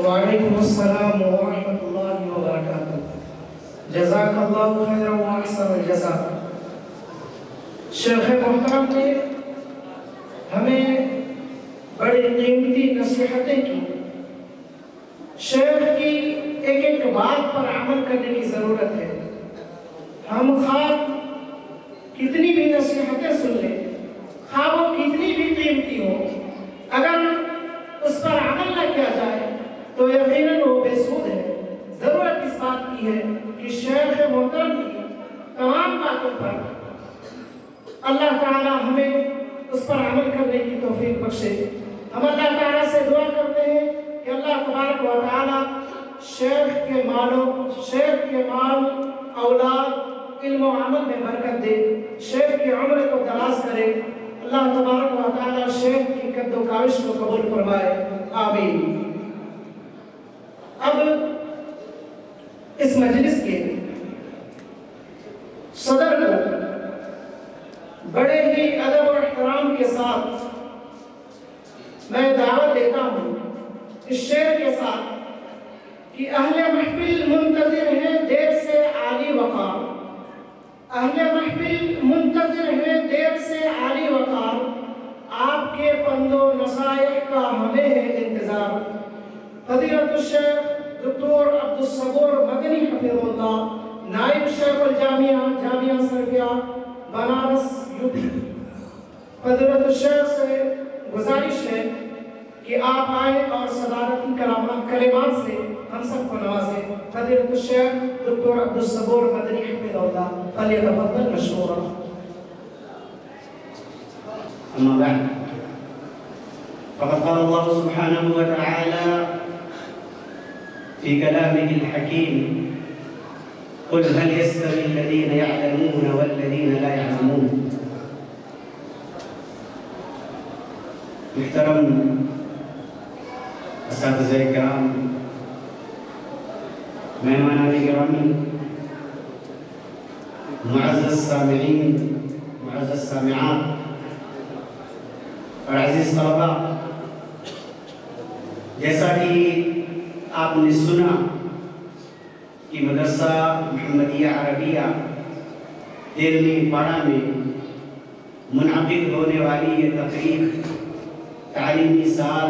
وعلیکم السلام ورحمۃ اللہ وبرکاتہ۔ جزاک اللہ خیرا واحسن الجزاء۔ شیخ محترم نے ہمیں بڑی قیمتی نصیحتیں کی۔ شیخ کی ایک ایک بات پر عمل کرنے کی ضرورت ہے۔ ہم خواہ کتنی بھی نصیحتیں سن لیں، خواہ وہ کتنی بھی قیمتی ہو، اگر اس پر عمل نہ کیا جائے تو یقیناً وہ بے سود ہے۔ ضرورت اس بات کی ہے کہ شیخ محترم کی تمام باتوں پر اللہ تعالیٰ ہمیں اس پر عمل کرنے کی توفیق بخشے۔ ہم اللہ تعالیٰ سے دعا کرتے ہیں کہ اللہ تبارک و تعالیٰ شیخ کے مال، اولاد، علم و عمل میں برکت دے، شیخ کی عمر کو دراز کرے۔ اللہ تبارک و تعالیٰ شیخ کی قد و کاوش کو قبول فرمائے، آمین۔ اب اس مجلس کے صدر کو بڑے ہی ادب و احترام کے ساتھ میں دعوت دیتا ہوں اس شعر کے ساتھ کہ اہل محفل منتظر ہیں دیر سے عالی وقار، اہل محفل منتظر ہیں دیر سے عالی وقار، آپ کے پند و نصائح کا ہمیں ہے انتظار۔ فضیلت الشیخ دکتور عبدالصبور مدنی حفظہ اللہ، نائب شیخ الجامعہ جامعہ سرکیہ بنارس یوپی، فضیلت الشیخ سے گزارش ہے کہ آپ آئیں اور صدارتی کلمات سے ہم سب کو نوازیں۔ فضیلت الشیخ دکتور عبدالصبور مدنی حفظہ اللہ، فلیتفضل مشکورا۔ أما بعد فقد قال الله سبحانه وتعالى في كلامه الحكيم: قل هل يستوي الذين يعلمون والذين لا يعلمون۔ محترم اساتذہ کرام، مہمانان گرامی، معزز سامعین، معزز سامعات اور عزیز طلباء، جیسا کہ آپ نے سنا کہ مدرسہ محمدیہ عربیہ 13ویں پارہ میں منعقد ہونے والی یہ تقریب تعلیمی سال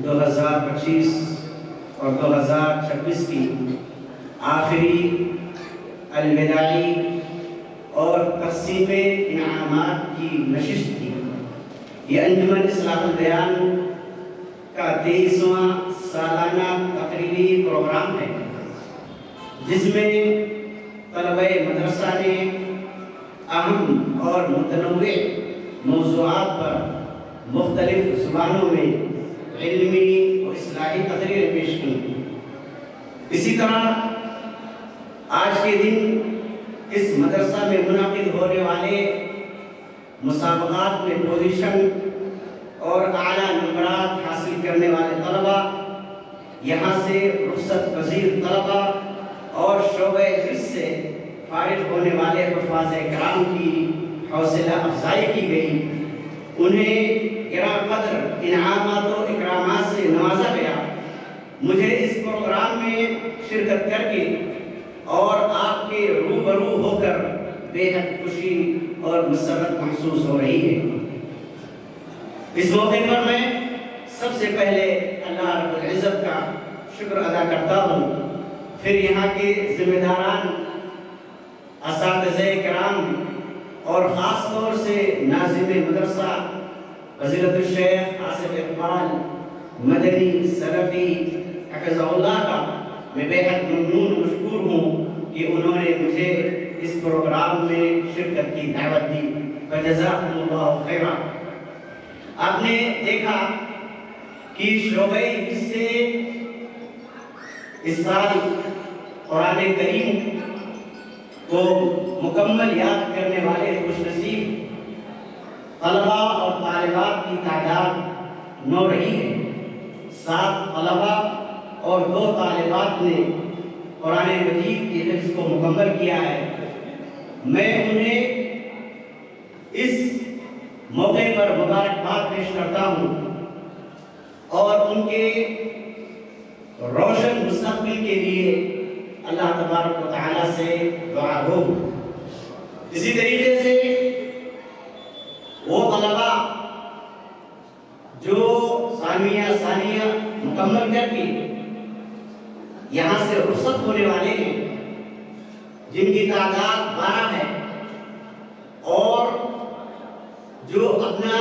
2025 اور 2026 کی آخری الوداعی اور تقسیم انعامات کی نشست تھی۔ یہ انجمن اصلاح البیان کا 23واں سالانہ تقریبی پروگرام ہے، جس میں طلبہ مدرسہ نے اہم اور متنوع موضوعات پر مختلف زبانوں میں علمی و اصلاحی تقریریں پیش کی۔ اسی طرح آج کے دن اس مدرسہ میں منعقد ہونے والے مسابقات میں پوزیشن اور اعلیٰ نمبرات حاصل کرنے والے طلباء، یہاں سے رخصت پذیر طلباء اور شعبہ حفظ سے فارغ ہونے والے حفاظ کرام کی حوصلہ افزائی کی گئی، انہیں گراں قدر انعامات و اکرامات سے نوازا گیا۔ مجھے اس پروگرام میں شرکت کر کے اور آپ کے روبرو ہو کر بے حد خوشی اور مسرت محسوس ہو رہی ہے۔ اس موقع پر میں سب سے پہلے اللہ رب العزت کا شکر ادا کرتا ہوں، پھر یہاں کے ذمہ داران، اساتذہ کرام اور خاص طور سے ناظم مدرسہ فضیلت الشیخ آصف اقبال مدنی سلفی حفظہ اللہ کا میں بے حد ممنون و مشکور ہوں کہ انہوں نے مجھے اس پروگرام میں شرکت کی دعوت دی۔ فجزاکم اللہ خیرا۔ آپ نے دیکھا کہ شعبہ حفظ سے اس سال قرآن کریم کو مکمل یاد کرنے والے خوش نصیب طلباء اور طالبات کی تعداد 9 رہی ہے۔ 7 طلباء اور 2 طالبات نے قرآن مجید کی حفظ کو مکمل کیا ہے۔ میں انہیں اس موقع پر مبارکباد پیش کرتا ہوں اور ان کے روشن مستقبل کے لیے اللہ تبارک و تعالیٰ سے دعا ہو۔ اسی طریقے سے وہ طلباء جو ثانیہ مکمل کر کے یہاں سے رخصت ہونے والے ہیں، جن کی تعداد 12 ہے، اور جو اپنا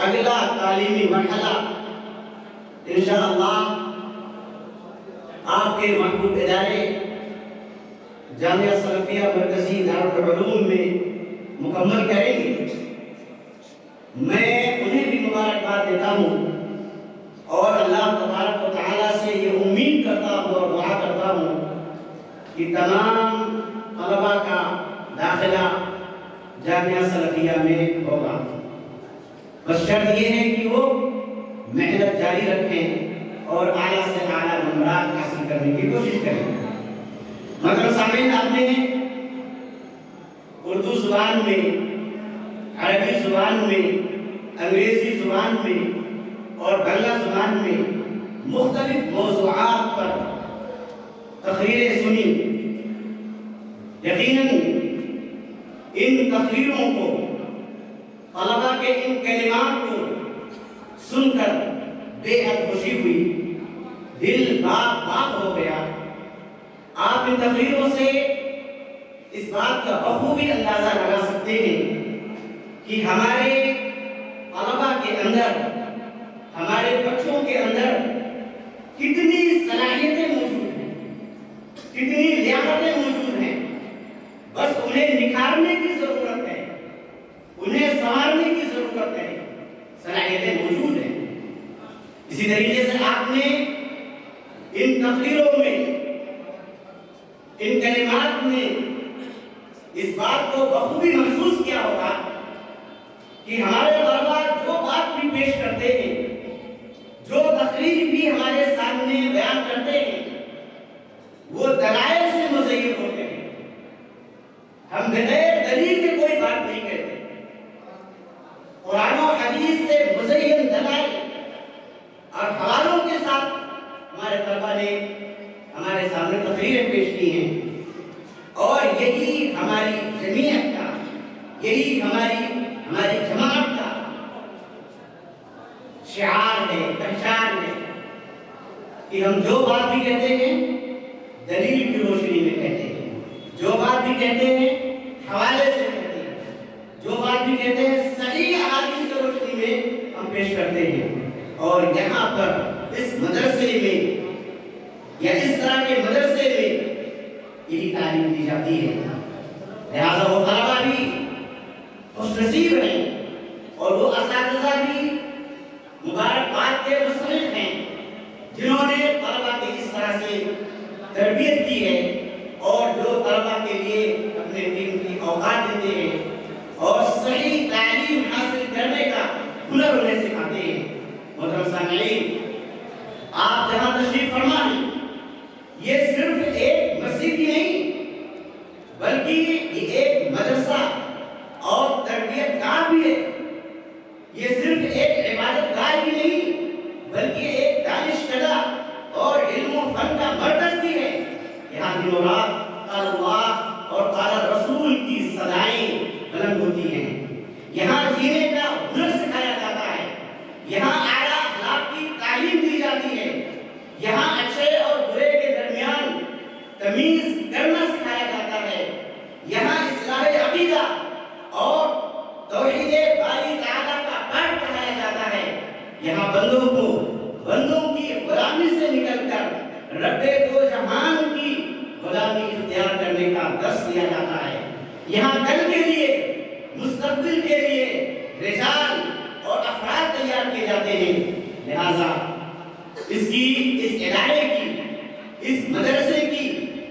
اگلا تعلیمی مرحلہ انشاءاللہ آپ کے محبوب ادارے جامعہ سلفیہ مرکزی دارالعلوم میں مکمل کریں گے، میں انہیں بھی مبارکباد دیتا ہوں، اور اللہ تبارک و تعالیٰ سے یہ امید کرتا ہوں اور دعا کرتا ہوں کہ تمام طلباء کا داخلہ جامعہ سلفیہ میں ہوگا۔ بس شرط یہ ہے کہ وہ محنت جاری رکھیں اور اعلیٰ سے اعلیٰ نمبرات حاصل کرنے کی کوشش کریں۔ مگر سامعین، آپ نے اردو زبان میں، عربی زبان میں، انگریزی زبان میں اور بنگلہ زبان میں مختلف موضوعات پر تقریریں سنی۔ یقیناً ان تقریروں کو، طلباء کے ان کلمات کو سن کر بے حد خوشی ہوئی، دل باغ باغ ہو گیا۔ آپ ان تقریروں سے اس بات کا بخوبی اندازہ لگا سکتے ہیں کہ ہمارے طلباء کے اندر، ہمارے بچوں کے اندر کتنی صلاحیتیں موجود ہیں، کتنی لیاقتیں موجود ہیں۔ بس انہیں نکھارنے کی ضرورت ہے، انہیں سنوارنے کی ضرورت ہے۔ صلاحیتیں موجود ہیں۔ اسی طریقے سے آپ نے ان تقریروں میں، ان کلمات میں اس بات کو بخوبی محسوس کیا ہوگا کہ ہمارے طلباء جو بات بھی پیش کرتے ہیں، جو تقریر بھی ہمارے سامنے بیان کرتے ہیں، وہ دلائل سے مزین ہوتے ہیں۔ ہم بغیر دلیل کے کوئی بات نہیں کہتے۔ قرآن و حدیث سے مزین دلائل اور حوالوں کے ساتھ ہمارے طلباء نے ہمارے سامنے تقریریں پیش کی ہیں، اور یہی ہماری جمعیت کا، یہی ہماری جماعت کا شعار ہے، پہچان ہے کہ ہم جو بات بھی کہتے ہیں دلیل کی روشنی میں کہتے ہیں، جو بات بھی کہتے ہیں حوالے سے کہتے ہیں، جو بات بھی کہتے ہیں صحیح احادیث کی روشنی میں ہم پیش کرتے ہیں۔ اور یہاں پر اس مدرسے میں یا اس طرح کے مدرسے میں یہی تعلیم دی جاتی ہے۔ لہٰذا وہ طلباء بھی خوش نصیب ہیں، اور وہ اساتذہ بھی مبارکباد کے مستحق ہیں، جنہوں نے طلباء کی اس طرح سے تربیت کی ہے، اور جو طلباء کے لیے اپنے دین کی اوقات دیتے ہیں اور صحیح تعلیم حاصل کرنے کا ہنر انہیں سکھاتے ہیں۔ محترم سامعین، آپ جہاں تشریف فرما ہیں، یہ صرف ایک مسجد ہی نہیں، بلکہ یہ ایک مدرسہ اور تربیت گاہ بھی ہے۔ یہ صرف ایک عبادت گاہ ہی نہیں، بلکہ ایک دانشکدہ اور علم و فن کا مرکز بھی ہے۔ یہاں دن و رات قال اللہ اور قال رسول کی صدائیں بلند ہوتی ہیں۔ یہاں جینے کا ہنر سکھایا جاتا ہے، یہاں اعلیٰ اخلاق کی تعلیم دی جاتی ہے، یہاں اچھے اور برے کے درمیان تمیز کرنا سکھایا جاتا ہے، یہاں اصلاح عقیدہ اور توحید باری تعالیٰ کا پاٹ پڑھایا جاتا ہے، یہاں بندوں کو بندوں کی غلامی سے نکل کر رب دو جہان کی غلامی اختیار کرنے کا درس دیا جاتا ہے۔ یہاں کل کے لیے، مستقبل کے لیے رجال اور افراد تیار کیے جاتے ہیں۔ لہذا اس ادارے کی، اس مدرسے کی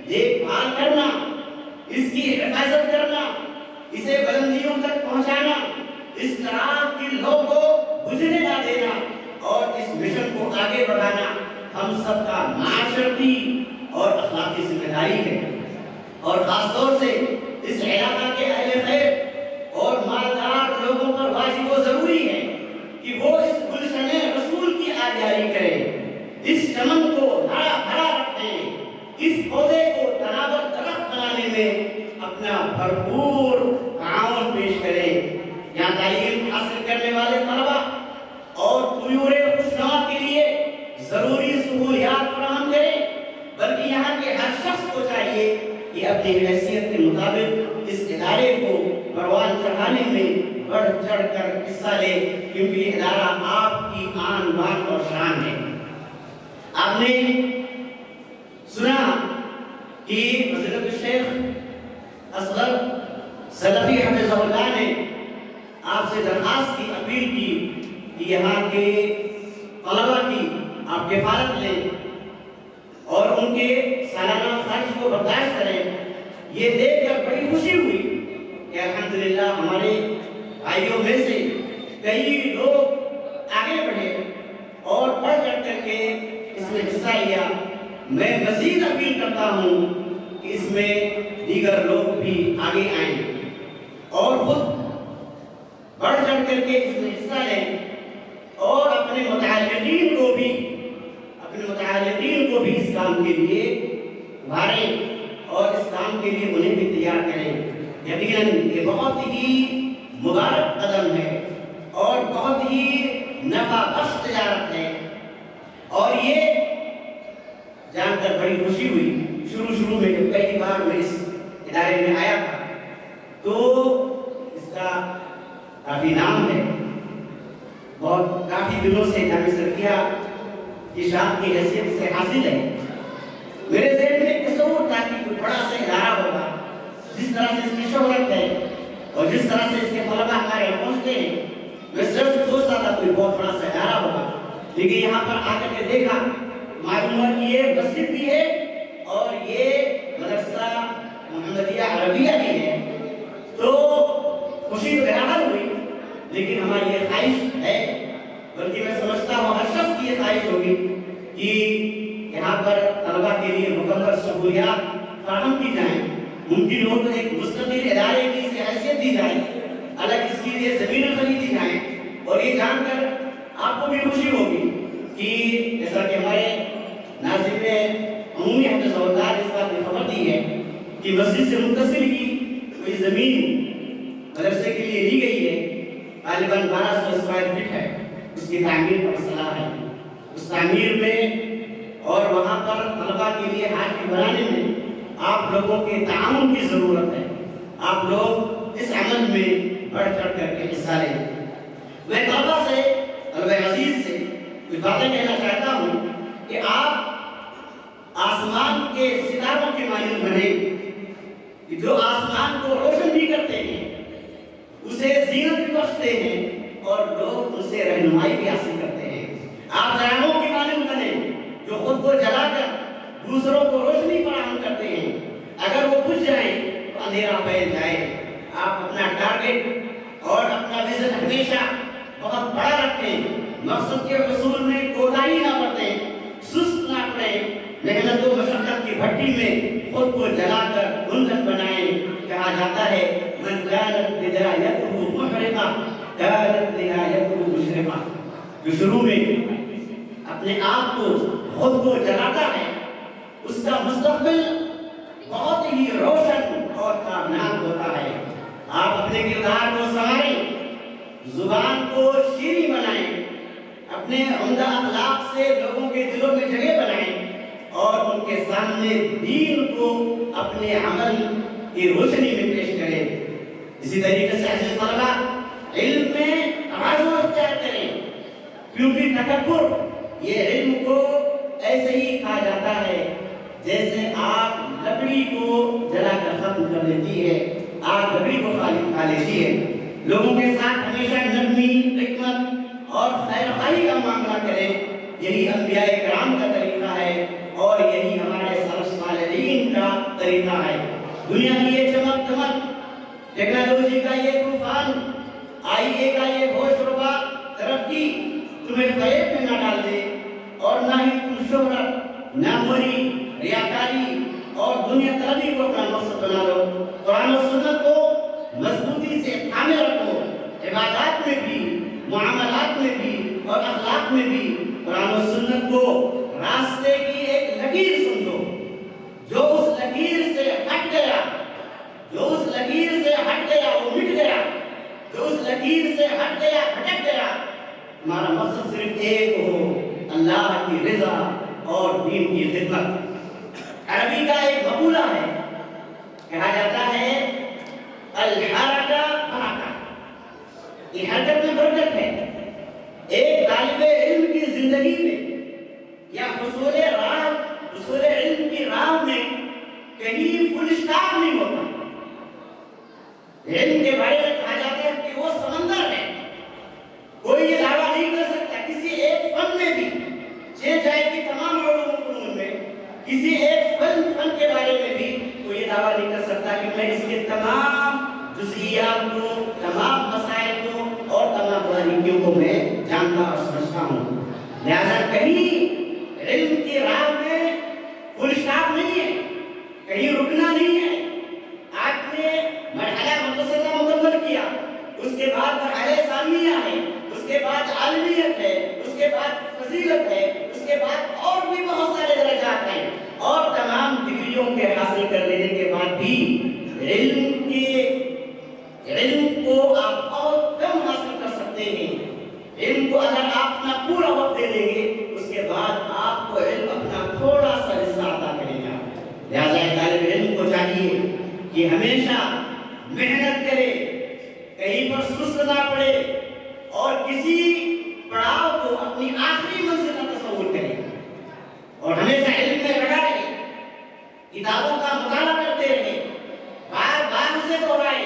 دیکھ بھال کرنا، اس کی حفاظت کرنا، اسے بلندیوں تک پہنچانا، اس طرح کی لو کو بجھنے نہ دینا اور اس مشن کو آگے بڑھانا ہم سب کا معاشرتی اور اخلاقی ذمہ داری ہے۔ اور خاص طور سے اس علاقہ کے اہل خیر اور مالدار لوگوں پر واجب و ضروری ہے کہ وہ اس گلشن رسول کی آبیاری کریں، اس چمن یہاں تعلیم حاصل کرنے والے طلبا اور طیور خوشنما کے لیے ضروری سہولیات فراہم کریں، بلکہ یہاں کے ہر شخص کو چاہیے کہ اپنی حیثیت کے مطابق اس ادارے کو پروان چڑھانے میں بڑھ چڑھ کر حصہ لے، کیونکہ یہ ادارہ آپ کی آن بان اور شان ہے۔ آپ نے سنا کہ فضیلت الشیخ اصغر سلفی حفظہ اللہ نے آپ سے درخواست کی، اپیل کی کہ یہاں کے طلبہ کی آپ کفالت لیں اور ان کے سالانہ خرچ کو برداشت کریں۔ یہ دیکھ کر بڑی خوشی ہوئی کہ الحمدللہ ہمارے بھائیوں میں سے کئی لوگ آگے بڑھے اور بڑھ چڑھ کر کے اس میں حصہ لیا۔ میں مزید اپیل کرتا ہوں کہ اس میں دیگر لوگ بھی آگے آئیں اور خود بڑھ چڑھ کر کے اس میں حصہ لیں اور اپنے متعلقین کو بھی اس کام کے لیے ابھاریں اور اس کام کے لیے انہیں بھی تیار کریں۔ یقیناً یہ بہت ہی مبارک قدم ہے اور بہت ہی نفع بخش تجارت ہے، اور یہ جان کر بڑی خوشی ہوئی۔ شروع میں جب پہلی بار میں اس ادارے میں آیا تھا تو اس کا کافی نام ہے، بہت کافی دنوں سے جامعہ سلفیہ کی شان کی حیثیت سے حاصل ہے۔ میرے ذہن میں تصور تھا کہ کوئی بڑا سا ادارہ ہوگا، جس طرح سے اس کی شہرت ہے اور جس طرح سے اس کے طلبہ ہمارے یہاں پہنچتے ہیں، میں صرف سوچتا تھا کوئی بہت بڑا سا ادارہ ہوگا، لیکن یہاں پر آ کر کے دیکھا معلوم ہوا کہ یہ مسجد بھی ہے اور یہ مدرسہ محمدیہ عربیہ بھی ہے۔ تو خوشی تو بہرحال ہوئی، لیکن ہماری یہ خواہش ہے، بلکہ میں سمجھتا ہوں ہر شخص کی یہ خواہش ہوگی کہ یہاں پر طلبہ کے لیے مکمل سہولیات فراہم کی جائیں، ممکن ہو تو ایک مستقل ادارے کی اسے حیثیت دی جائے، الگ اس کے لیے زمینیں خریدی جائیں، اور یہ جان کر آپ کو بھی خوشی ہوگی کہ جیسا کہ ہمارے ناظم عمومی حفظہ اللہ نے اس بات میں خبر دی ہے کہ مسجد سے متصل کی کوئی زمین مدرسے کے لیے لی گئی ہے، غالباً 1200 اسکوائر فٹ ہے، اس کی تعمیر کا مسئلہ ہے۔ اس تعمیر میں اور وہاں پر طلبہ کے لیے حاجی بنانے میں آپ لوگوں کے تعاون کی ضرورت ہے۔ آپ لوگ اس عمل میں بڑھ چڑھ کر کے حصہ لیں۔ میں طلبہ سے، طلبہ عزیز سے کچھ باتیں کہنا چاہتا ہوں کہ آپ آسمان کے ستاروں کے مانند بنیں، کہ جو آسمان کو روشن بھی کرتے ہیں، اسے زینت بھی بخشتے ہیں اور لوگ ان سے رہنمائی بھی حاصل کرتے ہیں۔ آپ چراغوں کی مانند بنیں جو خود کو جلا کر دوسروں کو روشنی فراہم کرتے ہیں، اگر وہ بجھ جائیں تو اندھیرا پھیل جائے۔ آپ اپنا ٹارگٹ اور اپنا ویژن ہمیشہ بہت بڑا رکھیں، مقصد کے حصول میں کوتاہی نہ برتیں، سست نہ پڑیں، محنت و مشقت کی بھٹی میں خود کو جلا کر گلزن بنائیں۔ کہا جاتا ہے من كانت بدايته محرقة كانت نهايته مشرقة، جو شروع میں اپنے آپ کو خود کو جلاتا ہے اس کا مستقبل بہت ہی روشن اور کامیاب ہوتا ہے۔ آپ اپنے کردار کو سنواریں، زبان کو شیریں بنائیں، اپنے عمدہ اخلاق سے لوگوں کے دلوں میں جگہ بنائیں اور ان کے سامنے دین کو اپنے عمل کی روشنی میں پیش کریں۔ اسی طریقے سے عزیز طلبہ، علم میں توازن اختیار کریں، کیونکہ تکبر یہ علم کو ایسے ہی کھا جاتا ہے جیسے آگ لکڑی کو جلا کر ختم کر دیتی ہے، آگ لکڑی کو کھا لیتی ہے۔ لوگوں کے ساتھ ہمیشہ نرمی، حکمت اور خیر خواہی کا معاملہ کریں، یہی انبیاء کرام کا طریقہ ہے اور یہی ہمارے سلف صالحین کا طریقہ ہے۔ دنیا کی یہ چمک دمک، ٹیکنالوجی کا یہ طوفان، آئی اے کا یہ ہوش ربا ترقی تمہیں فریب میں نہ ڈال دے، اور نہ ہی تم شہرت، ناموری، ریاکاری اور دنیا طلبی کو اپنا مقصد بنا لو۔ قرآن و سنت کو مضبوطی سے تھامے رکھو، عبادات میں بھی، معاملات میں بھی اور اخلاق میں بھی قرآن و سنت کو راستے کی ایک لکیر سمجھو۔ جو اس لکیر سے ہٹ گیا وہ مٹ گیا، جو اس لکیر سے ہٹ گیا بھٹک گیا، ہمارا مقصد صرف ایک ہو، اللہ کی رضا اور دین کی خدمت۔ عربی کا ایک مقولہ ہے، کہا جاتا ہے الحرکہ برکہ، یہ حرکت میں برکت ہے۔ ایک طالب علم کی زندگی میں یا حصول علم کی راہ میں کہیں فل اسٹاپ نہیں ہوتا۔ علم کے بارے میں کہا جاتا ہے کہ وہ سمندر ہے، کوئی یہ دعویٰ نہیں کر سکتا کسی ایک فن میں بھی، چاہے کہ تمام علوم و فنون میں کسی ایک فن کے بارے میں بھی کوئی یہ دعویٰ نہیں کر سکتا کہ میں اس کے تمام جزئیات کو، تمام مسائل کو اور تمام باریکیوں کو میں جانتا اور سمجھتا ہوں۔ لہذا کہیں علم کی راہ میں فل اسٹاپ نہیں ہے، کہیں رکنا نہیں ہے۔ آپ نے مرحلہ متوسطہ مکمل کیا، اس کے بعد مرحلہ ثانویہ ہے، اس کے بعد عالمیت ہے، اس کے بعد فضیلت ہے، اس کے بعد اور بھی بہت سارے درجات ہیں، اور تمام ڈگریوں کے حاصل کر لینے کے بعد بھی علم کو آپ بہت کم حاصل کر سکتے ہیں۔ علم کو اگر آپ اپنا پورا وقت دے دیں گے، اس کے بعد آپ کو علم اپنا تھوڑا سا حصہ عطا کرے گا۔ لہٰذا طالب علم کو چاہیے کہ ہمیشہ محنت کرے، کہیں پر سست نہ پڑے، اور کسی پڑاؤ کو اپنی آخری منزل کا تصور کرے، اور ہمیشہ علم میں لگا رہے، کتابوں کا مطالعہ کرتے رہے، بار بار اسے دہرائے۔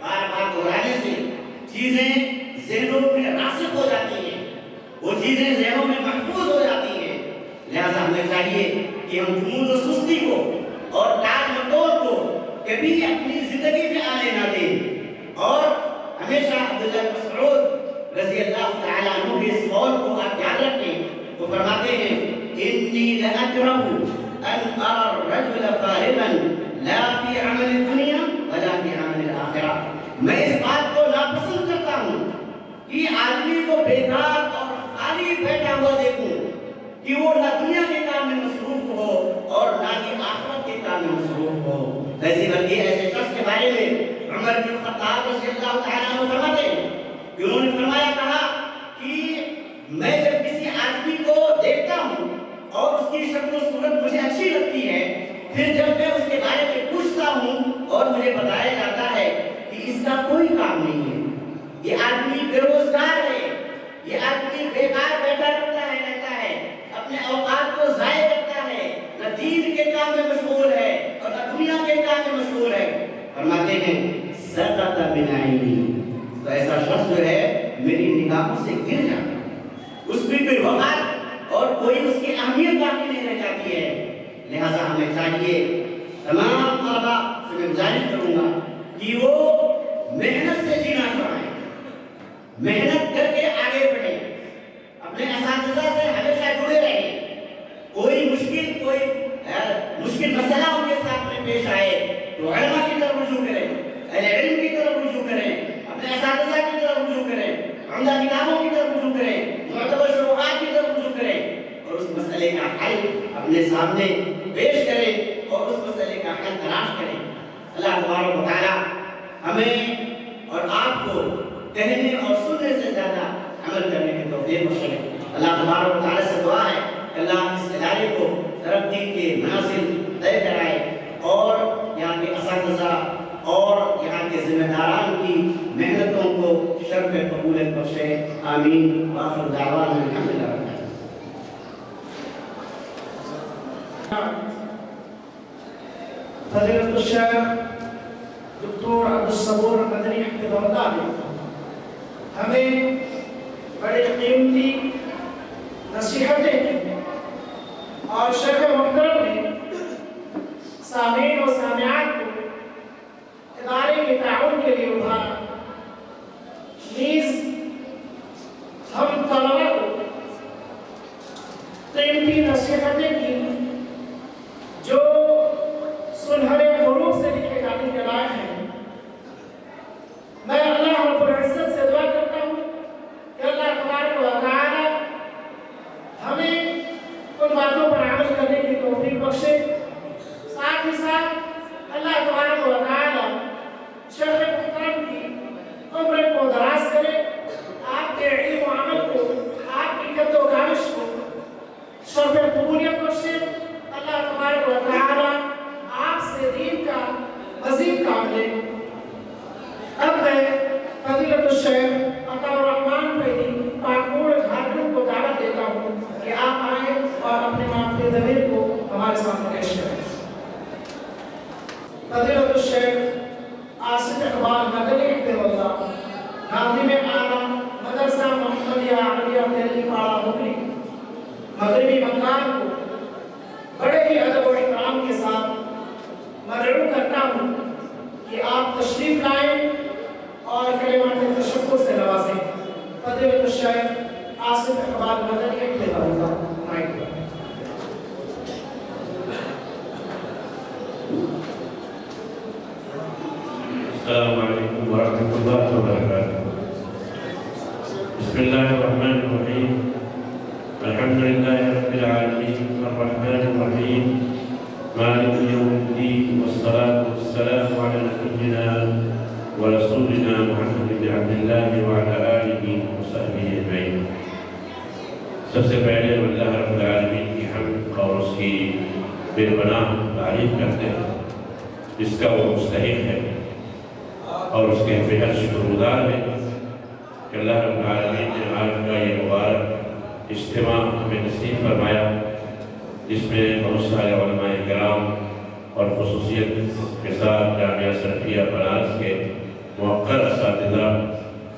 بار بار دہرانے سے چیزیں ذہنوں میں راسخ ہو جاتی ہیں، وہ چیزیں ذہنوں میں محفوظ ہو جاتی ہیں۔ لہذا ہمیں چاہیے کہ ہم جمود و سستی کو اور ٹال مٹول کو کبھی اپنی زندگی میں آنے نہ دیں، اور ہمیشہ عبداللہ بن مسعود رضی اللہ تعالیٰ عنہ کے اس قول کو آپ یاد رکھیں۔ وہ فرماتے ہیں انی لأکرہ ان ارى الرجل فارغا لا فی عمل الدنیا ولا فی عمل الآخرہ۔ میں اس بات کو ناپسند کرتا ہوں کہ آدمی کو بیکار اور خالی بیٹھا ہوا دیکھوں، کہ وہ نہ دنیا کے کام میں مصروف ہو اور نہ ہی آخرت کے کام میں مصروف ہو۔ ایسی بلکہ ایسے شخص کے بارے میں عمر بن خطاب رضی اللہ تعالیٰ عنہ فرماتے ہیں کہ انہوں نے فرمایا، کہا کہ میں جب کسی آدمی کو دیکھتا ہوں اور اس کی شکل و صورت مجھے اچھی لگتی ہے، پھر جب میں اس کے بارے میں پوچھتا ہوں اور مجھے بتایا جاتا ہے کہ اس کا کوئی کام نہیں ہے، یہ آدمی بے روزگار ہے، یہ آدمی بیکار بیٹھا رہتا ہے، اپنے اوقات کو ضائع کرتا ہے، نہ دین کے کام میں مشغول ہے اور نہ دنیا کے کام میں مشغول ہے، فرماتے ہیں سقط من عینی، تو ایسا شخص جو ہے میری نگاہوں سے گر جاتا ہے، اس کی کوئی وقت اور کوئی اس کی اہمیت باقی نہیں رہ جاتی ہے۔ لہذا ہمیں چاہیے، تمام طلباء سے میں گزارش کروں گا کہ وہ محنت سے جینا چاہیں، محنت کر کے آگے بڑھیں، اپنے اساتذہ سے ہمیشہ جڑے رہیں، کوئی مشکل مسئلہ ان کے ساتھ میں پیش آئے تو علماء کی طرف رجوع کریں، اہل علم کی طرف رجوع کریں، اپنے اساتذہ کی طرف رجوع کریں، عمدہ کتابوں کی طرف رجوع کریں، معتبر شروحات کی طرف رجوع کریں، اور اس مسئلے کا حل اپنے سامنے پیش کریں اور اس مسئلے کا حل تلاش کریں۔ اللہ تبارک و تعالیٰ ہمیں اور آپ کو کہنے اور سننے سے زیادہ عمل کرنے کی توفیق بخشے۔ اللہ تبارک و تعالیٰ سے دعا ہے کہ اللہ اس ادارے کو ترقی کے منازل طے کرائے، اور یہاں کے اساتذہ اور یہاں کے ذمہ داران کی محنتوں کو شرف قبولیت بخشے۔ آمین۔ وآخر دعوانا الحمد للہ رب العالمین۔ فضیلت الشیخ دکتور عبدالصبور مدنی حفظہ اللہ نے ہمیں بڑے قیمتی نصیحتیں کی، اور شیخ محترم نے سامعین و سامعات کو ادارے کے تعاون کے لیے ابھارا، نیز ہم طلباء کو قیمتی نصیحتیں کی جو سنہرے حروف سے لکھے جانے کے لائق ہیں۔ میں اللہ رب العزت سے دعا کرتا ہوں کہ اللہ تبارک و تعالی ہمیں ان باتوں پر عمل کرنے کی توفیق بخشے، ساتھ ہی ساتھ اللہ تبارک و تعالی شیخ محترم کی عمر کو مغربی مکان کو بڑے ہی ادب و احترام کے ساتھ مدعو کرتا ہوں کہ آپ تشریف لائیں اور کلمات تشکر سے نوازیں۔ فضیلۃ الشیخ آصف اقبال مدنی حفظہ اللہ مائک پر۔ السلام علیکم ورحمۃ اللہ وبرکاتہ۔ بسم اللہ الرحمن الرحیم، الحمد للہ رب العالمین الرحمن الرحیم مالک یوم الدین والصلاة والسلام علی نبینا ورسولنا محمد بن عبد اللہ وعلی آلہ وصحبہ اجمعین۔ سب سے پہلے اللہ رب العالمین کی حمد اور اس کی بے پناہ تعریف کرتے ہیں جس کا وہ مستحق ہے، اور اس کے بے حد شکر گزار ہیں کہ اللہ رب العالمین نے آج کا یہ مبارک اجتماع ہمیں نصیب فرمایا، جس میں بہت سارے علماء کرام اور خصوصیت کے ساتھ جامعہ سرفیہ بنارس کے موقر اساتذہ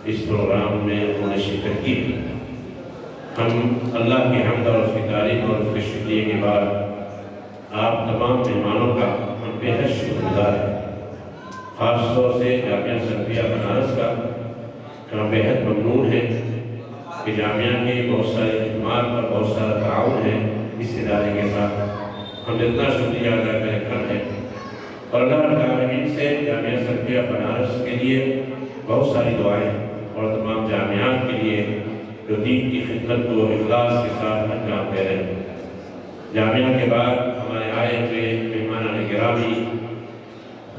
اس پروگرام میں انہوں نے شرکت کی۔ ہم اللہ کی حمد اور اس کی تعریف اور اس کے شکریہ کے بعد آپ تمام مہمانوں کا ہم بے حد شکر گزار ہیں، خاص طور سے جامعہ سرفیہ بنارس کا ہم بے حد ممنون ہیں کہ جامعہ کے بہت سارے خدمات اور بہت سارا تعاون ہے اس ادارے کے ساتھ، ہم جتنا شکریہ ادا کریں کم ہے۔ اور اللہ رب العالمین سے جامعہ سرفیہ بنارس کے لیے بہت ساری دعائیں اور تمام جامعات کے لیے جو دین کی خدمت کو اخلاص کے ساتھ انجام دے رہے ہیں۔ جامعہ کے بعد ہمارے آئے ہوئے مہمانان گرامی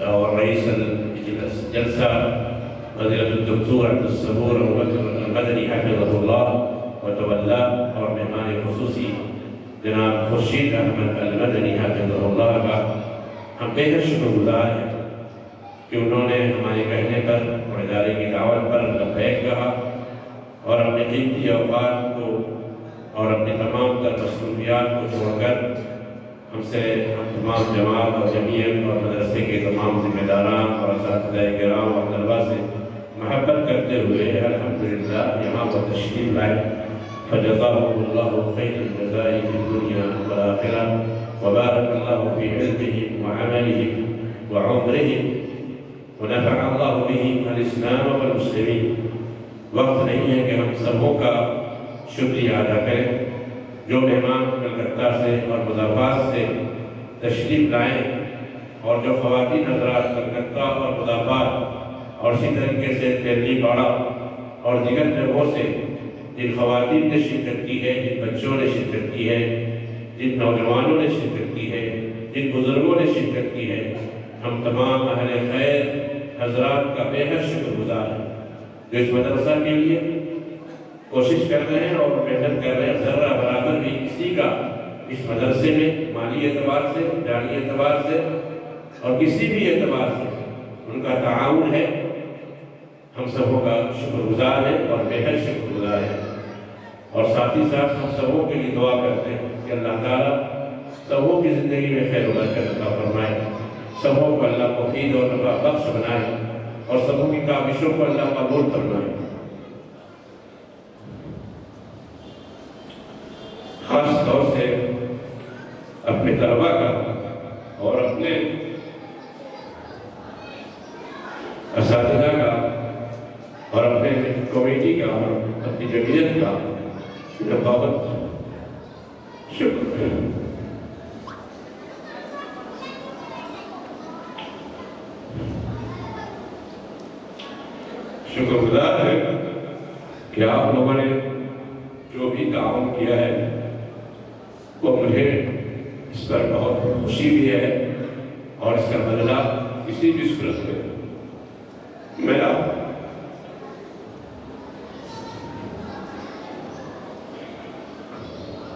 اور رئیس الجلسہ فضیلۃ الدکتور عبدالصبور المدنی حفظہ اللہ وتولہ، اور مہمان خصوصی جناب خورشید احمد المدنی حفظہ اللہ کا ہم بے حد شکر گزار ہیں کہ انہوں نے ہمارے کہنے پر اور ادارے کی دعوت پر لبیک کہا اور اپنے قیمتی اوقات کو اور اپنی تمام تر مصروفیات کو چھوڑ کر ہم تمام جماعت اور جمعیت اور مدرسے کے تمام ذمہ داران اور اساتذہ کرام اور طلباء سے محبت کرتے ہوئے الحمدللہ یہاں پر تشریف لائے۔ فجزاهم اللہ خیر الجزاء فی الدنیا والآخرہ وبارک اللہ فی علمهم وعملهم وعمرهم ونفع اللہ بهم الاسلام والمسلمین۔ وقت نہیں ہے کہ ہم سبوں کا شکریہ ادا کریں جو مہمان کلکتہ سے اور مظفرآباد سے تشریف لائیں، اور جو خواتین حضرات کلکتہ اور مظفرآباد اور اسی طریقے سے دہلی باڑہ اور دیگر جگہوں سے جن خواتین نے شرکت کی ہے، جن بچوں نے شرکت کی ہے، جن نوجوانوں نے شرکت کی ہے، جن بزرگوں نے شرکت کی ہے، ہم تمام اہل خیر حضرات کا بے حد شکر گزار ہیں جو اس مدرسہ کے لیے کوشش کر رہے ہیں اور محنت کر رہے ہیں۔ ذرہ برابر بھی کسی کا اس مدرسے میں مالی اعتبار سے، جانی اعتبار سے اور کسی بھی اعتبار سے ان کا تعاون ہے، ہم سبوں کا شکر گزار ہیں اور بے حد شکر گزار ہیں۔ اور ساتھ ہی ساتھ ہم سبوں کے لیے دعا کرتے ہیں کہ اللہ تعالیٰ سبوں کی زندگی میں خیر و برکت عطا فرمائے، سبوں کو اللہ مفید اور نفع بخش بنائے اور سبوں کی کاوشوں کو اللہ قبول فرمائے۔ خاص طور سے اپنے طلباء کا اور اپنے اساتذہ کا اور اپنے کمیٹی کا اور اپنی جمعیت کا بہت شکر گزار ہے کہ آپ لوگوں نے جو بھی تعاون کیا ہے وہ مجھے اس پر بہت خوشی بھی ہے، اور اس کا بدلہ کسی بھی صورت میں میں آپ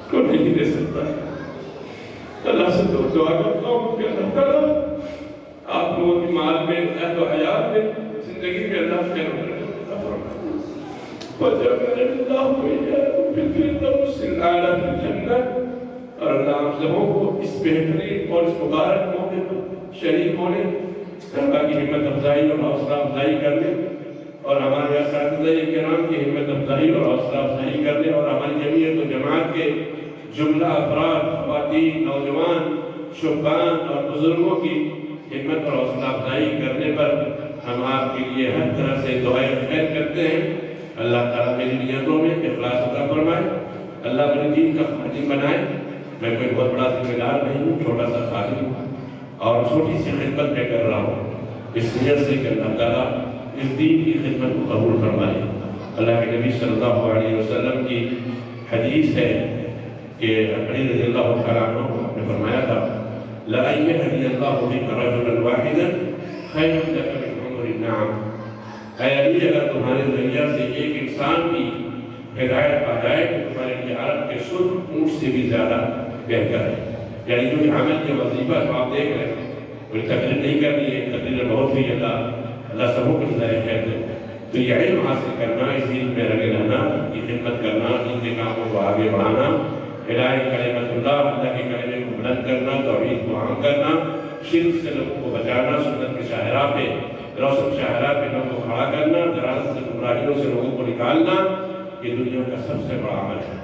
کو نہیں دے سکتا۔ اللہ سے تو دعا کرتا ہوں کہ اللہ تعالیٰ آپ لوگوں کی مال میں، عہد و حیات میں، زندگی میں اللہ خیر و برکت عطا فرمائے۔ وَجَعَلَنَا اللَّهُ وَإِيَّاكُمْ فِي الْفِرْدَوْسِ الْأَعْلَىٰ فِي الْجَنَّةِ۔ اور اللہ آپ سبوں کو اس بہترین اور اس مبارک موقع پر شریک ہونے، طلباء کی ہمت افزائی اور حوصلہ افزائی کرنے، اور ہمارے اساتذہ کرام کی ہمت افزائی اور حوصلہ افزائی کرنے، اور ہماری جمعیت و جماعت کے جملہ افراد، خواتین، نوجوان، شبان اور بزرگوں کی ہمت اور حوصلہ افزائی کرنے پر ہم آپ کے لیے ہر طرح سے دعائیں خیر کرتے ہیں۔ اللہ تعالیٰ میری نیتوں میں اخلاص عطا فرمائے، اللہ میرے دین کا خادم بنائے۔ میں کوئی بہت بڑا ذمہ دار نہیں ہوں، چھوٹا سا خادم ہوں اور چھوٹی سی خدمت میں کر رہا ہوں، اس نیت سے کہ اللہ تعالیٰ اس دین کی خدمت کو قبول فرمائے۔ اللہ کے نبی صلی اللہ علیہ وسلم کی حدیث ہے کہ علی رضی اللہ تعالیٰ عنہ نے فرمایا تھا لَأَن يَهْدِيَ اللَّهُ بِكَ رَجُلًا وَاحِدًا خَيْرٌ لَكَ مِنْ حُمُرِ النَّعَمِ۔ اے علی، اگر تمہارے ذریعہ سے ایک انسان بھی ہدایت پا جائے تو تمہارے لیے عرب کے سرخ اونٹ سے بھی زیادہ بہتر ہے۔ یعنی جو عمل کے وظیفہ جو آپ دیکھ رہے ہیں، کوئی تقریر نہیں کرنی ہے، تقریر بہت ہوئی، اللہ سب کو جزائے خیر دے۔ تو یہ علم حاصل کرنا، اس علم میں لگے رہنا، ان کی خدمت کرنا، ان کے کاموں کو آگے بڑھانا، الہی کلمت اللہ کے کلمے کو بلند کرنا، توحید کو عام کرنا، شرک سے لوگوں کو بچانا، سنت کے شاہراہ پہ، روشن شاہراہ پہ لوگوں کو کھڑا کرنا، دراز سے گمراہیوں سے لوگوں کو نکالنا، یہ دنیا کا سب سے بڑا عمل ہے۔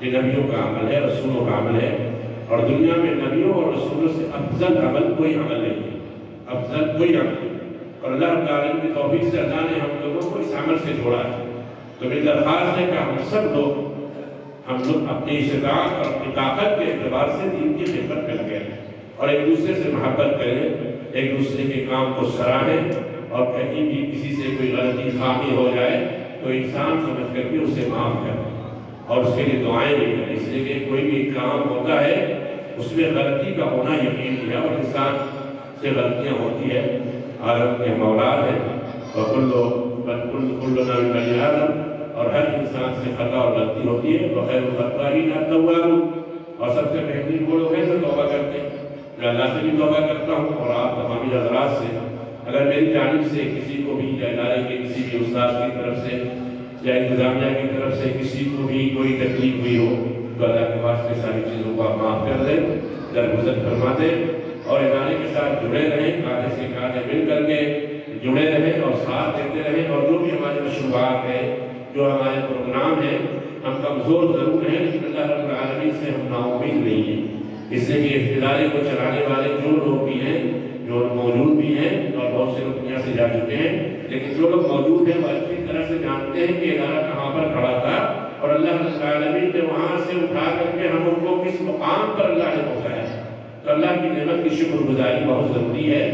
یہ نبیوں کا عمل ہے، رسولوں کا عمل ہے، اور دنیا میں نبیوں اور رسولوں سے افضل عمل کوئی عمل نہیں ہے، افضل کوئی عمل نہیں۔ اور اللہ رب العالمین کی توفیق سے اللہ نے ہم لوگوں کو اس عمل سے جوڑا ہے۔ تو میری درخواست ہے کہ ہم سب لوگ اپنی استطاعت اور اپنی طاقت کے اعتبار سے دین کی خدمت میں لگے ہیں اور ایک دوسرے سے محبت کریں، ایک دوسرے کے کام کو سراہیں، اور کہیں بھی کسی سے کوئی غلطی خامی ہو جائے تو انسان سمجھ کر کے اسے معاف کریں اور اس کے لیے دعائیں بھی کریں، اس لیے کہ کوئی بھی کام ہوتا ہے اس میں غلطی کا ہونا یقینی ہے، اور انسان سے غلطیاں ہوتی ہے، عالم کے مولاد ہیں اور کلنا من بنی آدم، اور ہر انسان سے خطا اور غلطی ہوتی ہے، وخیر الخطائین التوابون، اور سب سے بہترین وہ لوگ ہیں جو توبہ کرتے ہیں۔ میں اللہ سے بھی توبہ کرتا ہوں اور آپ تمامی حضرات سے، اگر میری جانب سے کسی کو بھی یا ادارے کے کسی بھی استاد کی طرف سے یا انتظامیہ کی طرف سے کسی کو بھی کوئی تکلیف ہوئی ہو تو اللہ کے واسطے ساری چیزوں کو آپ معاف کر دیں، درگزر فرما دیں، اور ادارے کے ساتھ جڑے رہیں، کاندھے سے کاندھے مل کر کے جڑے رہیں اور ساتھ دیتے رہیں، اور جو بھی ہمارے مشروعات ہیں، جو ہمارے پروگرام ہیں، ہم کمزور ضرور ہیں لیکن اللہ رب العالمین سے ہم نا امید نہیں ہیں، اس لیے کہ اس ادارے کو چلانے والے جو لوگ بھی ہیں، جو موجود بھی ہیں، اور بہت سے لوگ دنیا سے جا چکے ہیں، لیکن جو لوگ موجود ہیں وہ اچھی طرح سے جانتے ہیں کہ ادارہ کہاں پر کھڑا تھا اور اللہ رب العالمین نے وہاں سے اٹھا کر کے ہم ان کو کس مقام پر اللہ نے پہنچایا۔ تو اللہ کی نعمت کی شکر گزاری بہت ضروری ہے،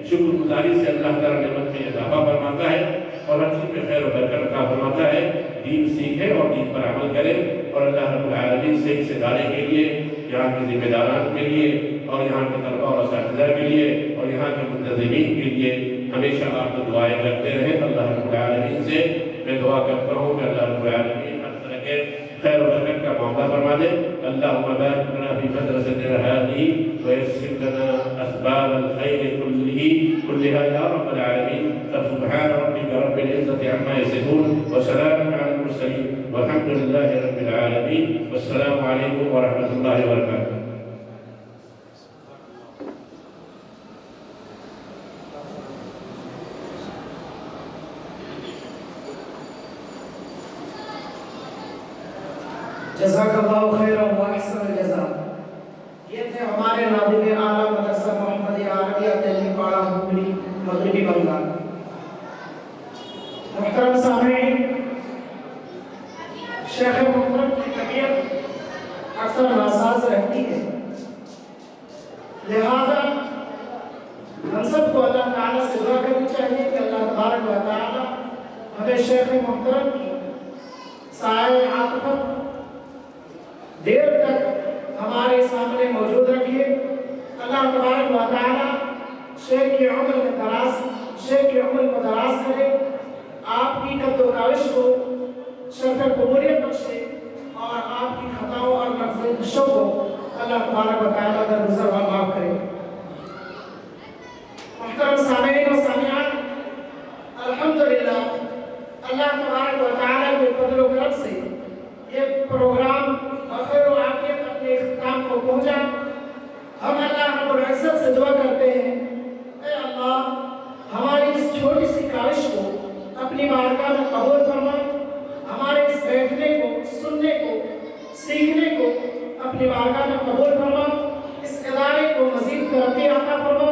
شکر گزاری سے اللہ تعالیٰ نعمت میں اضافہ فرماتا ہے اور ہر چیز میں خیر و برکت عطا فرماتا ہے۔ دین سیکھے اور دین پر عمل کرے، اور اللہ رب العالمین سے اس ادارے کے لیے، یہاں کے ذمہ داران کے لیے، اور یہاں کے طلباء اور اساتذہ کے لیے، اور یہاں کے منتظمین کے لیے ہمیشہ آپ کو دعائیں کرتے رہیں۔ اللہ رب العالمین سے میں دعا کرتا ہوں کہ اللہ رب العالمین ہر طرح کے خیر و برکت کا معاملہ فرما دے۔ اللہم بارک لنا فی مدرستنا ہذہ ویسر لنا اسباب الخیر کلها یا رب العالمین۔ سبحان ربک رب العزة عما یصفون وسلام علی المرسلین والحمد للہ رب العالمین، والسلام علیکم ورحمۃ اللہ وبرکاتہ۔ جزاک اللہ خیرا و احسن الجزاء۔ یہ تھے ہمارے ناظم اعلیٰ مدرسہ محمدیہ عربیہ تحلیل پاڑا حکمری مغربی بنگال۔ محترم سامعین، شیخ محترم کی طبیعت اکثر ناساز رہتی ہے، لہذا ہم سب کو اللہ تعالیٰ سے دعا کرنی چاہیے کہ اللہ تبارک و تعالیٰ ہمیں شیخ محترم کی سائے عاطفت دیر تک ہمارے سامنے موجود رکھیے۔ اللہ تبارک و تعالیٰ شیخ کی عمر کو دراز کرے، آپ کی قد و کاوش کو شرف قبولیت بخشے، اور آپ کی خطاؤں اور لفظوں کو اللہ تبارک و تعالیٰ درگزر و معاف کرے۔ محترم سامعین و سامعات، الحمدللہ اللہ تبارک و تعالیٰ کے فضل و کرم سے یہ پروگرام بخیر و عافیت اپنے اختتام کو پہنچا۔ ہم اللہ رب العزت سے دعا کرتے ہیں، اے اللہ ہماری اس چھوٹی سی کاوش کو اپنی بارگاہ میں قبول فرما، ہمارے اس بیٹھنے کو، سننے کو، سیکھنے کو اپنی بارگاہ میں قبول فرما، اس ادارے کو مزید ترقی عطا فرما،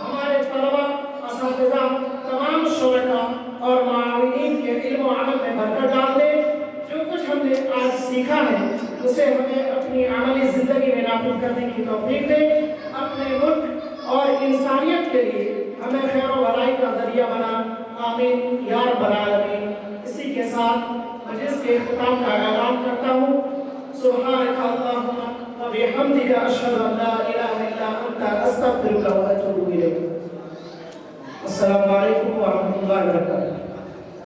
ہمارے طلبہ، اساتذہ، تمام شرکاء اور معاونین کے علم و عمل میں برکت ڈال دے۔ جو کچھ ہم نے آج سیکھا ہے اسے ہمیں اپنی عملی زندگی میں نافذ کرنے کی توفیق دے، اپنے ملک اور انسانیت کے لیے ہمیں خیر و بھلائی کا ذریعہ بنا، آمین یا رب العالمین۔ اسی کے ساتھ مجلس کے اختتام کا اعلان کرتا ہوں۔ سبحانک اللہم و بحمدک، اشہد ان لا الہ الا انت، استغفرک و اتوب الیک۔ السلام علیکم ورحمۃ اللہ وبرکاتہ۔